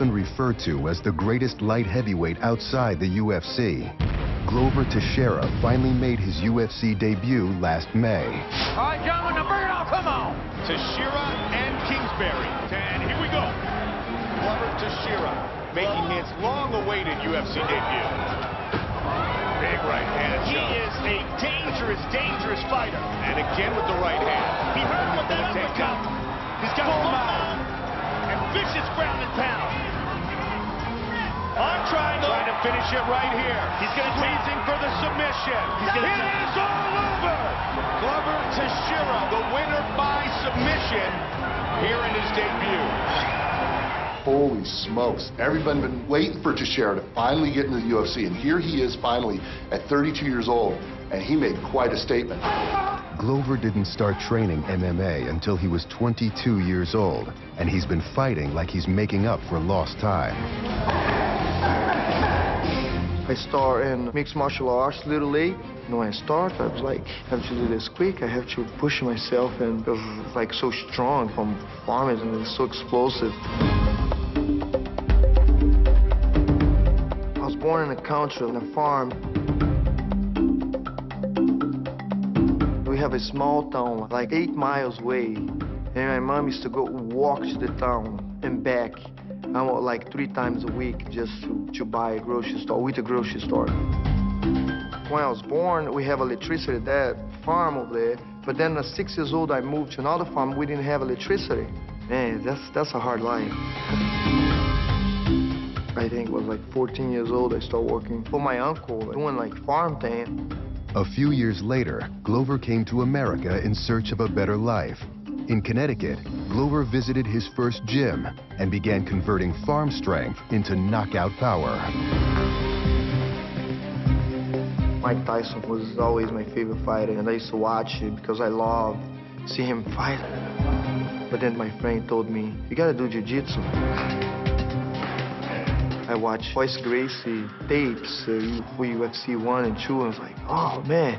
often referred to as the greatest light heavyweight outside the UFC, Glover Teixeira finally made his UFC debut last May. All right, gentlemen, now bring it on, come on! Teixeira and Kingsbury. And here we go. Glover Teixeira making his long-awaited UFC debut. Big right hand shot. He is a dangerous, dangerous fighter. And again with the right hand. He hurt him with that uppercut. He's got full mouth. And vicious ground and pound. On triangle. Trying to finish it right here. He's going to squeezing for the submission. It is all over. Glover Teixeira, the winner by submission here in his debut. Holy smokes. Everybody's been waiting for Teixeira to finally get into the UFC, and here he is finally at 32 years old, and he made quite a statement. Glover didn't start training MMA until he was 22 years old, and he's been fighting like he's making up for lost time. I start in mixed martial arts a little late. And when I start, I was like, I have to do this quick. I have to push myself, and it was like so strong from farmers, and it's so explosive. I was born in a country, on a farm. We have a small town, like 8 miles away. And my mom used to go walk to the town and back. I went like 3 times a week just to buy a grocery store, with a grocery store. When I was born, we have electricity at that farm over there. But then at 6 years old, I moved to another farm. We didn't have electricity. Man, that's a hard life. I think it was like 14 years old, I started working for my uncle, doing like farm thing. A few years later, Glover came to America in search of a better life. In Connecticut, Glover visited his first gym and began converting farm strength into knockout power. Mike Tyson was always my favorite fighter, and I used to watch it because I love see him fight. But then my friend told me, you gotta do jiu-jitsu. I watched Royce Gracie tapes for UFC 1 and 2, and I was like, oh man,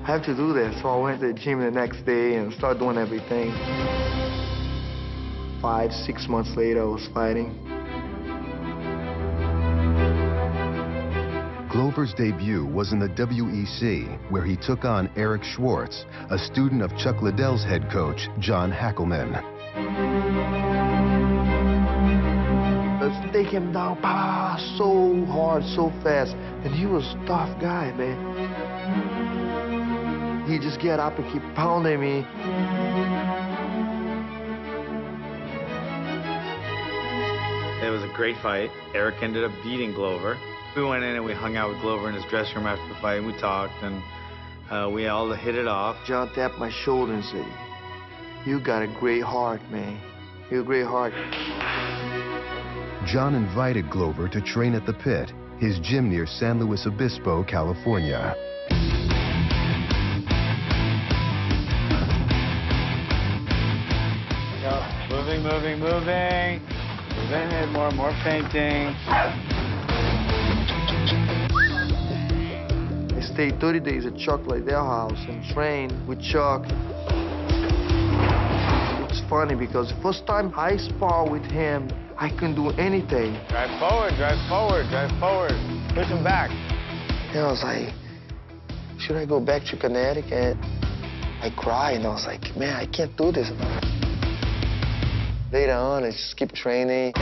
I have to do that. So I went to the gym the next day and started doing everything. 5, 6 months later, I was fighting. Glover's debut was in the WEC, where he took on Eric Schwartz, a student of Chuck Liddell's head coach, John Hackelman. Let's take him down, so hard, so fast. And he was a tough guy, man. He just get up and keep pounding me. It was a great fight. Eric ended up beating Glover. We went in and we hung out with Glover in his dressing room after the fight, and we talked, and we all hit it off. John tapped my shoulder and said, you got a great heart, man. You have a great heart. John invited Glover to train at the Pit, his gym near San Luis Obispo, California. Moving, moving, moving. Moving it, more painting. I stayed 30 days at Chuck Liddell's house and trained with Chuck. It's funny because the first time I spar with him, I couldn't do anything. Drive forward, drive forward, drive forward. Push him back. And I was like, should I go back to Connecticut? I cried and I was like, man, I can't do this. Later on, I just keep training.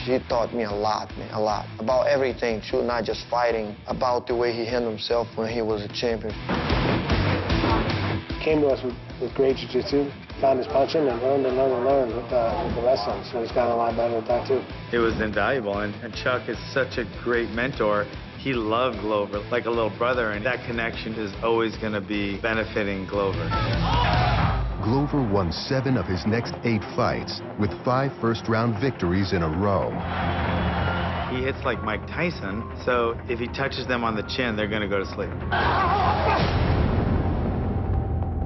She taught me a lot, man, a lot. About everything, too, not just fighting. About the way he handled himself when he was a champion. Came to us with great jiu-jitsu, found his punching, and learned with the wrestling. So he's gotten a lot better with that, too. It was invaluable, and Chuck is such a great mentor. He loved Glover like a little brother, and that connection is always going to be benefiting Glover. Glover won 7 of his next 8 fights, with 5 first-round victories in a row. He hits like Mike Tyson, so if he touches them on the chin, they're going to go to sleep.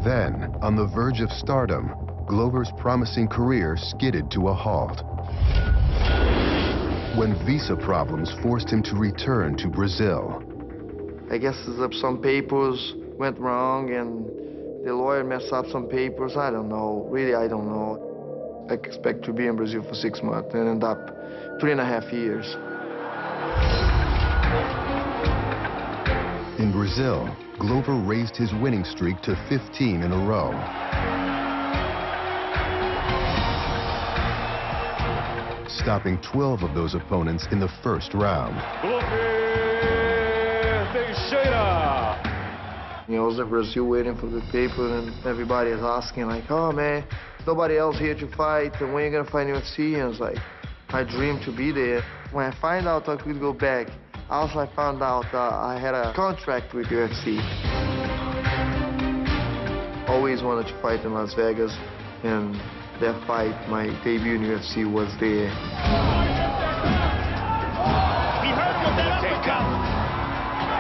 Then, on the verge of stardom, Glover's promising career skidded to a halt when visa problems forced him to return to Brazil. I guess some papers went wrong and the lawyer messed up some papers. I don't know. Really, I don't know. expect to be in Brazil for 6 months and end up 3.5 years. In Brazil, Glover raised his winning streak to 15 in a row. Stopping 12 of those opponents in the first round. Glover Teixeira. I was in Brazil waiting for the paper, and everybody is asking, like, oh man, nobody else here to fight, and when are you gonna fight UFC? And I was like, I dream to be there. When I find out I could go back, also I found out I had a contract with UFC. Always wanted to fight in Las Vegas, and that fight, my debut in UFC, was there. He hurt with that uppercut.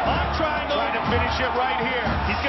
I'm trying to finish it right here. He's